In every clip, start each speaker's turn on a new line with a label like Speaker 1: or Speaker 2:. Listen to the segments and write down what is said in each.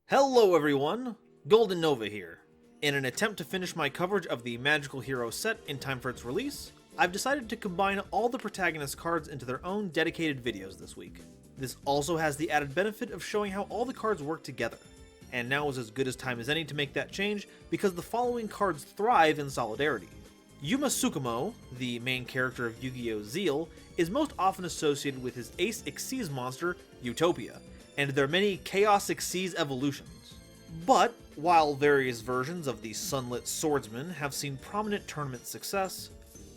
Speaker 1: Hello everyone, GoldenNova here. In an attempt to finish my coverage of the Magical Hero set in time for its release, I've decided to combine all the protagonist cards into their own dedicated videos this week. This also has the added benefit of showing how all the cards work together. And now is as good as time as any to make that change because the following cards thrive in solidarity. Yuma, the main character of Yu-Gi-Oh! Zeal, is most often associated with his ace Xyz monster, Utopia, and their many Chaos Xyz evolutions. But, while various versions of the Sunlit Swordsman have seen prominent tournament success,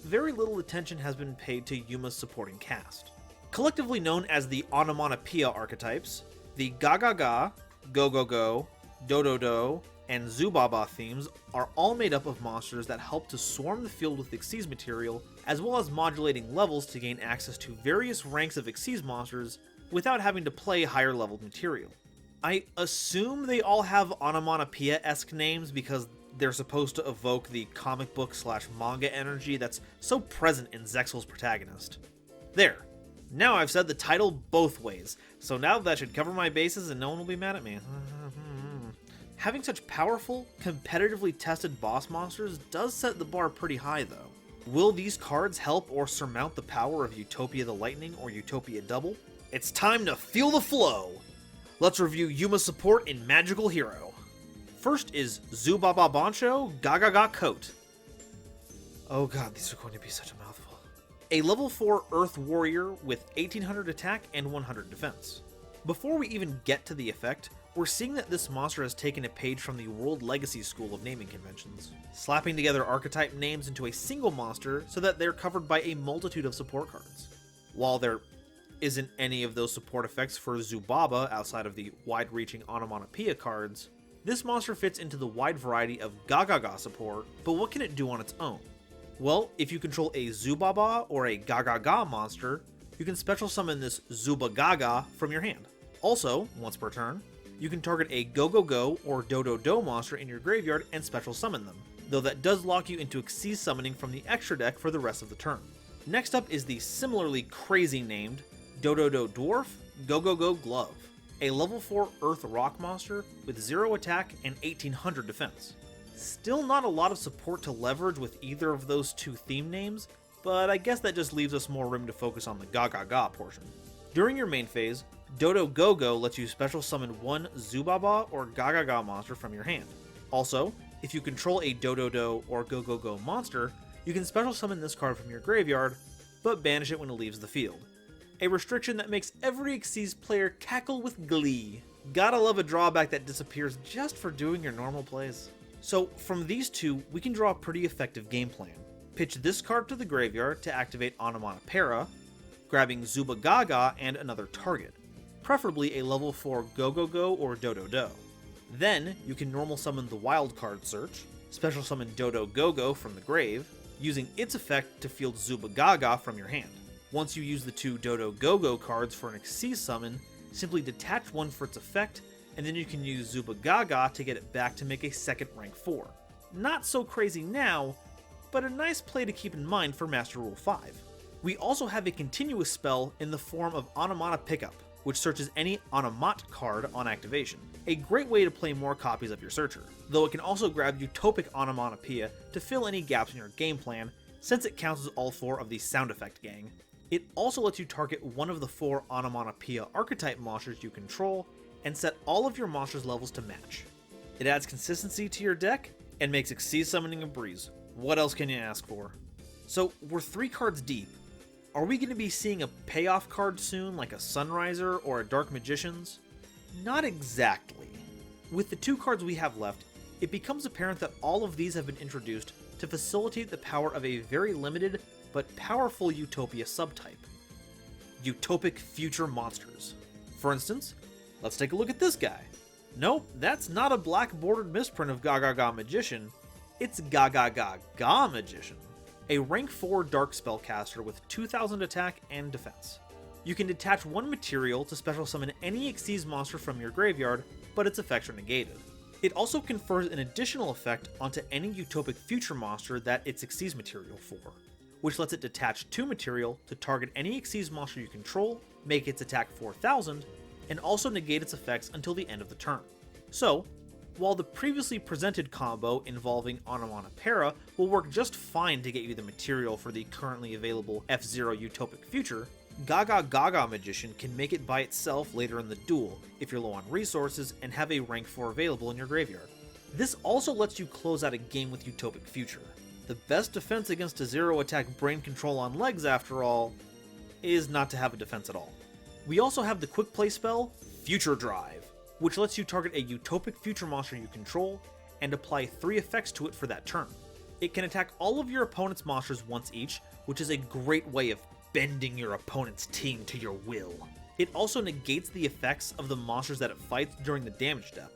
Speaker 1: very little attention has been paid to Yuma's supporting cast. Collectively known as the Onomatopoeia archetypes, the Gaga, Go Go Go, Doh Doh, and Zuba Gaga themes are all made up of monsters that help to swarm the field with Xyz material, as well as modulating levels to gain access to various ranks of Xyz monsters without having to play higher leveled material. I assume they all have onomatopoeia-esque names because they're supposed to evoke the comic book / manga energy that's so present in Zexal's protagonist. There. Now I've said the title both ways, so now that should cover my bases and no one will be mad at me. Having such powerful, competitively tested boss monsters does set the bar pretty high though. Will these cards help or surmount the power of Utopia the Lightning or Utopia Double? It's time to feel the flow! Let's review Yuma support in Magical Hero. First is Zuba Gaga Coat. Oh god, these are going to be such a mouthful. A level 4 Earth Warrior with 1800 attack and 100 defense. Before we even get to the effect, we're seeing that this monster has taken a page from the World Legacy School of naming conventions, slapping together archetype names into a single monster so that they're covered by a multitude of support cards. While there isn't any of those support effects for Zubaba outside of the wide-reaching Onomatopoeia cards, this monster fits into the wide variety of Gaga support, but what can it do on its own? Well, if you control a Zubaba or a Gaga monster, you can special summon this Zuba Gaga from your hand. Also, once per turn, you can target a Go Go Go or Doh Doh monster in your graveyard and special summon them, though that does lock you into Xyz summoning from the extra deck for the rest of the turn. Next up is the similarly crazy named Doh Doh Dwarf Go Go Go Glove, a level 4 Earth Rock monster with 0 attack and 1800 defense. Still not a lot of support to leverage with either of those two theme names, but I guess that just leaves us more room to focus on the Gaga portion. During your main phase, Doh Doh Go Go lets you special summon one Zubaba or Gaga monster from your hand. Also, if you control a Doh Doh or Go Go Go monster, you can special summon this card from your graveyard, but banish it when it leaves the field. A restriction that makes every Xyz player cackle with glee. Gotta love a drawback that disappears just for doing your normal plays. So from these two, we can draw a pretty effective game plan. Pitch this card to the graveyard to activate Onomatopoeia, grabbing Zuba Gaga and another target, preferably a level 4 Go Go Go or Doh Doh. Then you can normal summon the wildcard search, special summon Doh Doh Go Go from the grave, using its effect to field Zuba Gaga from your hand. Once you use the two Doh Doh Go Go cards for an Xyz summon, simply detach one for its effect, and then you can use Zuba Gaga to get it back to make a second rank 4. Not so crazy now, but a nice play to keep in mind for Master Rule 5. We also have a continuous spell in the form of Onomata Pickup, which searches any Onomat card on activation. A great way to play more copies of your searcher, though it can also grab Utopic Onomatopoeia to fill any gaps in your game plan, since it counts as all 4 of the sound effect gang. It also lets you target one of the 4 Onomatopoeia archetype monsters you control, and set all of your monsters' levels to match. It adds consistency to your deck, and makes Xyz summoning a breeze. What else can you ask for? So, we're 3 cards deep. Are we going to be seeing a payoff card soon, like a Sunriser or a Dark Magician's? Not exactly. With the 2 cards we have left, it becomes apparent that all of these have been introduced to facilitate the power of a very limited but powerful Utopia subtype. Utopic Future monsters. For instance, let's take a look at this guy. Nope, that's not a black bordered misprint of Gaga Magician, it's Gaga Magician. A rank 4 dark spellcaster with 2000 attack and defense. You can detach one material to special summon any Xyz monster from your graveyard, but its effects are negated. It also confers an additional effect onto any Utopic Future monster that it's Xyz material for, which lets it detach 2 material to target any Xyz monster you control, make its attack 4000, and also negate its effects until the end of the turn. So, while the previously presented combo involving Onomatopoeia will work just fine to get you the material for the currently available F-Zero Utopic Future, Gaga Gaga Magician can make it by itself later in the duel if you're low on resources and have a rank 4 available in your graveyard. This also lets you close out a game with Utopic Future. The best defense against a zero attack brain control on legs, after all, is not to have a defense at all. We also have the quick play spell, Future Drive, which lets you target a Utopic Future monster you control and apply 3 effects to it for that turn. It can attack all of your opponent's monsters once each, which is a great way of bending your opponent's team to your will. It also negates the effects of the monsters that it fights during the damage step.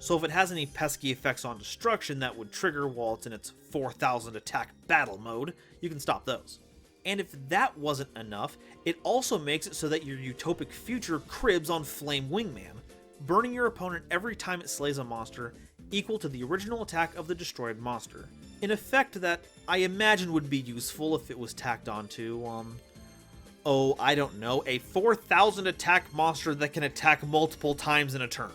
Speaker 1: So if it has any pesky effects on destruction that would trigger while it's in its 4000 attack battle mode, you can stop those. And if that wasn't enough, it also makes it so that your Utopic Future cribs on Flame Wingman, burning your opponent every time it slays a monster, equal to the original attack of the destroyed monster. An effect that I imagine would be useful if it was tacked onto, I don't know, a 4000 attack monster that can attack multiple times in a turn.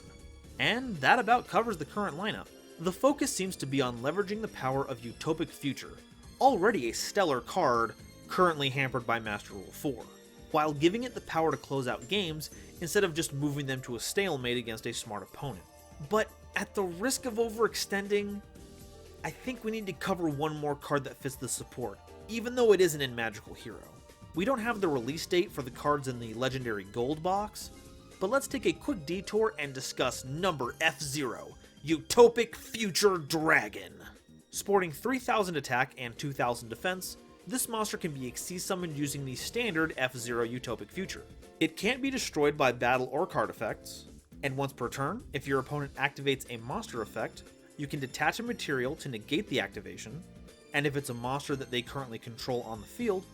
Speaker 1: And that about covers the current lineup. The focus seems to be on leveraging the power of Utopic Future, already a stellar card, currently hampered by Master Rule 4, while giving it the power to close out games instead of just moving them to a stalemate against a smart opponent. But at the risk of overextending, I think we need to cover one more card that fits the support, even though it isn't in Magical Hero. We don't have the release date for the cards in the Legendary Gold box, but let's take a quick detour and discuss number F-Zero, Utopic Future Dragon. Sporting 3000 attack and 2000 defense, this monster can be Xyz summoned using the standard F-Zero Utopic Future. It can't be destroyed by battle or card effects, and once per turn, if your opponent activates a monster effect, you can detach a material to negate the activation, and if it's a monster that they currently control on the field,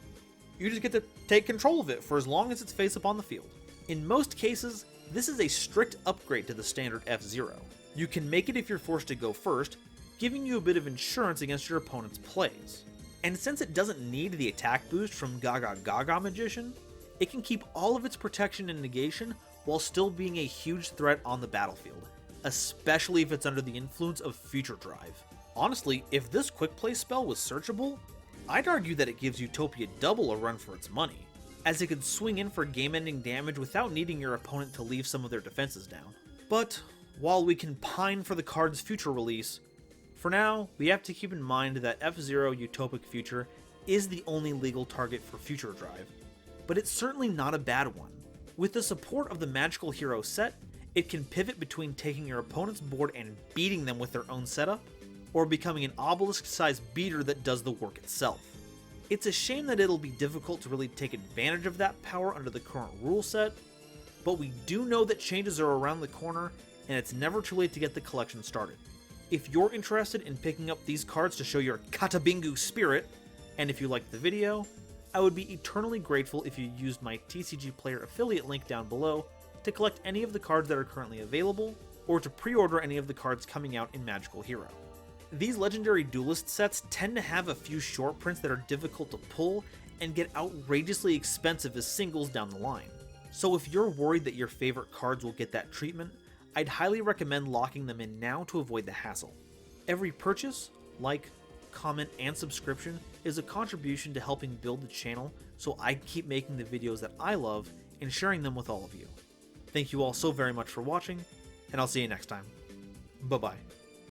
Speaker 1: you just get to take control of it for as long as it's face up on the field. In most cases, this is a strict upgrade to the standard F-Zero. You can make it if you're forced to go first, giving you a bit of insurance against your opponent's plays. And since it doesn't need the attack boost from Gaga Gaga Magician, it can keep all of its protection and negation while still being a huge threat on the battlefield, especially if it's under the influence of Future Drive. Honestly, if this quick play spell was searchable, I'd argue that it gives Utopia double a run for its money, as it could swing in for game-ending damage without needing your opponent to leave some of their defenses down. But while we can pine for the card's future release, for now, we have to keep in mind that F-Zero Utopic Future is the only legal target for Future Drive, but it's certainly not a bad one. With the support of the Magical Hero set, it can pivot between taking your opponent's board and beating them with their own setup, or becoming an obelisk-sized beater that does the work itself. It's a shame that it'll be difficult to really take advantage of that power under the current rule set, but we do know that changes are around the corner, and it's never too late to get the collection started. If you're interested in picking up these cards to show your Katabingu spirit, and if you liked the video, I would be eternally grateful if you used my TCG Player affiliate link down below to collect any of the cards that are currently available, or to pre-order any of the cards coming out in Magical Hero. These legendary duelist sets tend to have a few short prints that are difficult to pull and get outrageously expensive as singles down the line. So if you're worried that your favorite cards will get that treatment, I'd highly recommend locking them in now to avoid the hassle. Every purchase, like, comment, and subscription is a contribution to helping build the channel so I can keep making the videos that I love and sharing them with all of you. Thank you all so very much for watching, and I'll see you next time. Bye-bye.